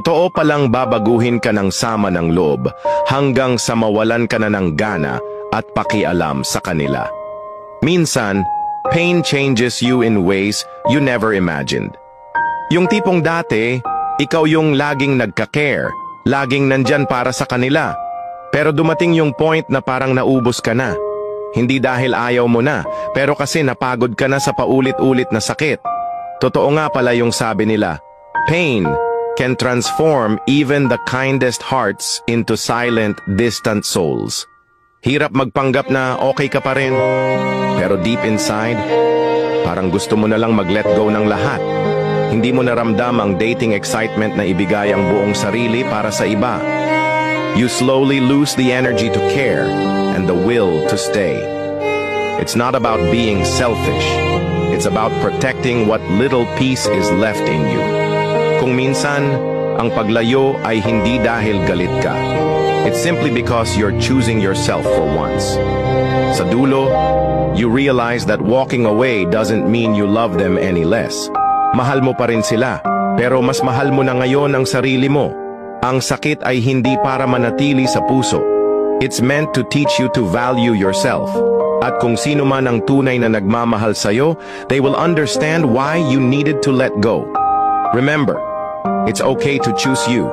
Totoo palang babaguhin ka ng sama ng loob hanggang sa mawalan ka na ng gana at pakialam sa kanila. Minsan, pain changes you in ways you never imagined. Yung tipong dati, ikaw yung laging nagka-care, laging nandyan para sa kanila. Pero dumating yung point na parang naubos ka na. Hindi dahil ayaw mo na, pero kasi napagod ka na sa paulit-ulit na sakit. Totoo nga pala yung sabi nila, pain can transform even the kindest hearts into silent, distant souls. Hirap magpanggap na okay ka pa rin, pero deep inside, parang gusto mo na lang mag-let go ng lahat. Hindi mo naramdam ang dating excitement na ibigay ang buong sarili para sa iba. You slowly lose the energy to care and the will to stay. It's not about being selfish. It's about protecting what little peace is left in you. Kung minsan, ang paglayo ay hindi dahil galit ka. It's simply because you're choosing yourself for once. Sa dulo, you realize that walking away doesn't mean you love them any less. Mahal mo pa rin sila, pero mas mahal mo na ngayon ang sarili mo. Ang sakit ay hindi para manatili sa puso. It's meant to teach you to value yourself. At kung sino man ang tunay na nagmamahal sa'yo, they will understand why you needed to let go. Remember, it's okay to choose you.